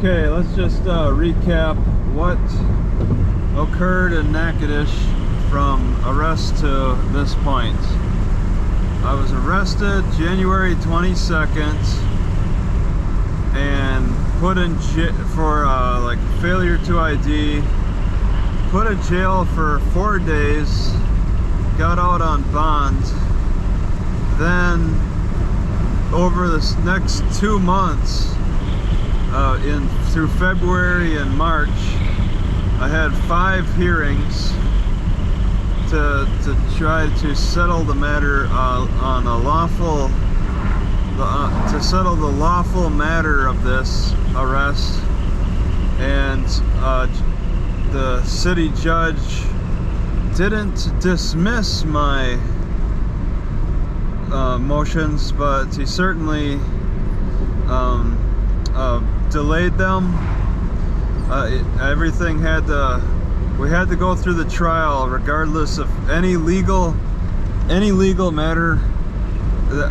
Okay, let's just recap what occurred in Natchitoches from arrest to this point. I was arrested January 22nd and put in jail for like failure to ID, put in jail for 4 days, got out on bond. Then over the next 2 months, through February and March, I had 5 hearings to try to settle the matter on a lawful, to settle the lawful matter of this arrest. And the city judge didn't dismiss my motions, but he certainly delayed them. Everything had to, we had to go through the trial regardless of any legal matter,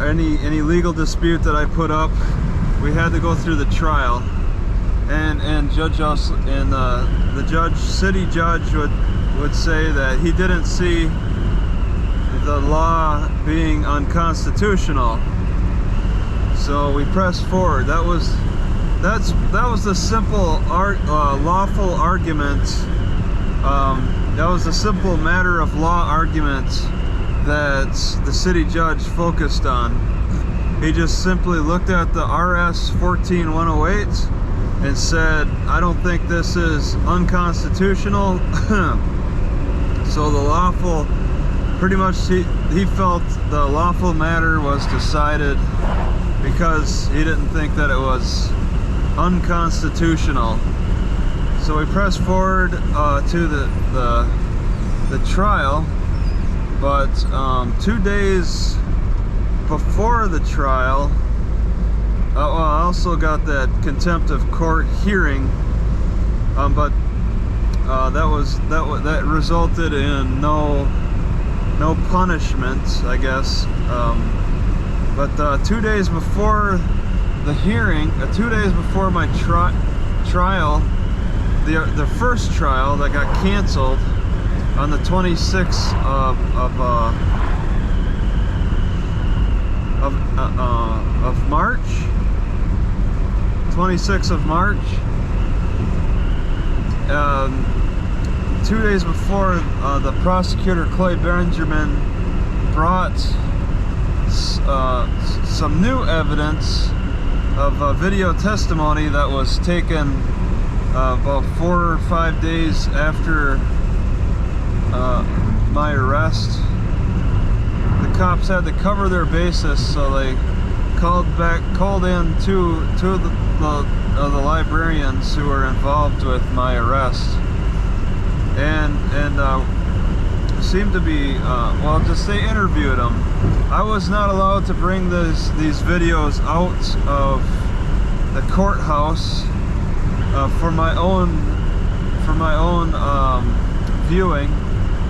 any legal dispute that I put up. We had to go through the trial, and the city judge would say that he didn't see the law being unconstitutional. So we pressed forward. That was the simple lawful argument. That was the simple matter of law argument that the city judge focused on. He just simply looked at the RS 14108 and said, I don't think this is unconstitutional. So the lawful, pretty much he felt the lawful matter was decided because he didn't think that it was unconstitutional. So we pressed forward to the trial, but 2 days before the trial, well, I also got that contempt of court hearing, but that resulted in no punishment, I guess. But 2 days before the hearing, 2 days before my trial, the first trial that got canceled on the 26th of March, 26th of March. 2 days before, the Prosecutor Cloyd Benjamin brought some new evidence of video testimony that was taken about 4 or 5 days after my arrest. The cops had to cover their bases, so they called in two of the librarians who were involved with my arrest, and seemed to be they interviewed them. I was not allowed to bring these videos out of the courthouse for my own viewing.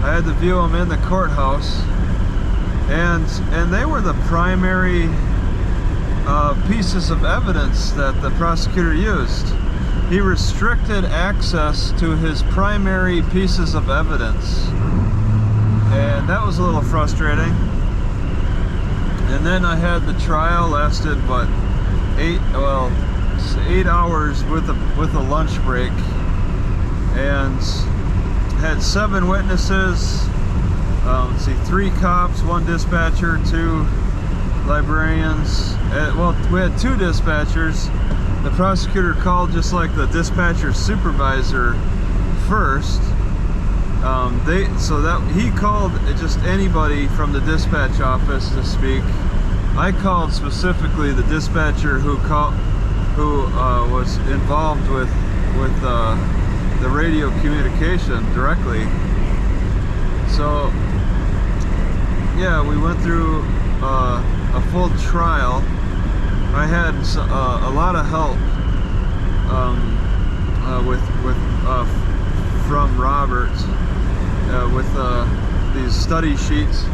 I had to view them in the courthouse, and they were the primary pieces of evidence that the prosecutor used. He restricted access to his primary pieces of evidence, and that was a little frustrating. And then I had the trial, lasted what, 8 hours with a lunch break, and had 7 witnesses. Let's see, 3 cops, 1 dispatcher, 2 librarians. Well, we had 2 dispatchers. The prosecutor called just like the dispatcher supervisor first. So that he called just anybody from the dispatch office to speak. I called specifically the dispatcher who was involved with the radio communication directly. So yeah, we went through a full trial. I had a lot of help from Robert with these study sheets,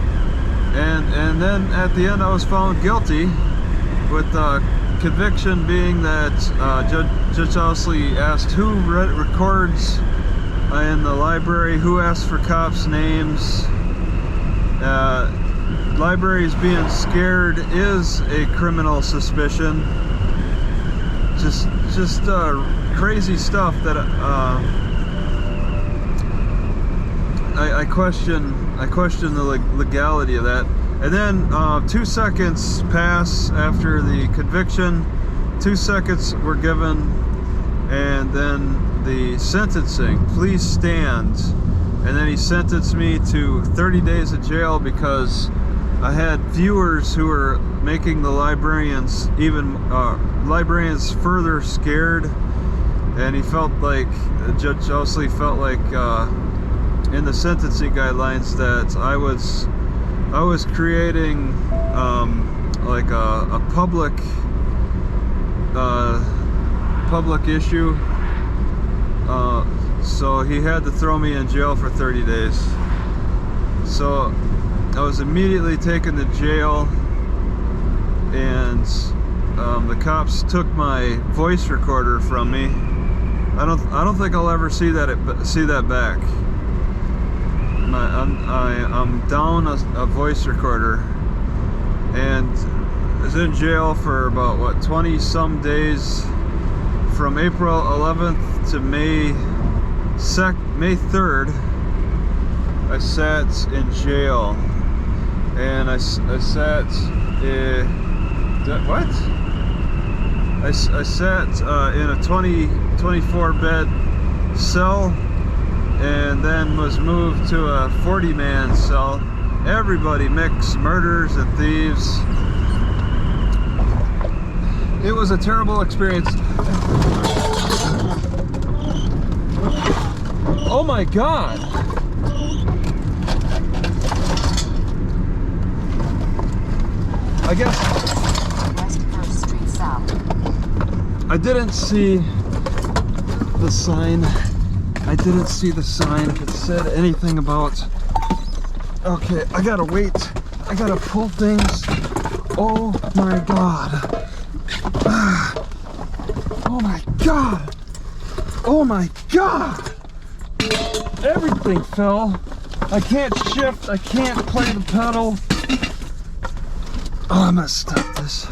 and then at the end I was found guilty with conviction being that Judge Lala asked who records in the library, who asks for cops' names. Libraries being scared is a criminal suspicion. Just crazy stuff that I question the legality of that. And then 2 seconds pass after the conviction. 2 seconds were given, and then the sentencing. Please stand. And then he sentenced me to 30 days of jail because I had viewers who were making the librarians further scared, and he felt like Judge Lala felt like in the sentencing guidelines that I was creating like a public issue, so he had to throw me in jail for 30 days. So I was immediately taken to jail, and the cops took my voice recorder from me. I don't think I'll ever see that back. I'm down a voice recorder, and I was in jail for about, what, 20 some days, from April 11th to May 3rd. I sat in jail, and I sat I sat in a 24 bed cell, and then was moved to a 40-man cell. Everybody mixed, murderers and thieves. It was a terrible experience. Oh my God! I guess West 1st Street South. I didn't see the sign. I didn't see the sign if it said anything about. Okay, I gotta wait. I gotta pull things. Oh my God. Oh my God. Oh my God. Everything fell. I can't shift. I can't play the pedal. Oh, I'm gonna stop this.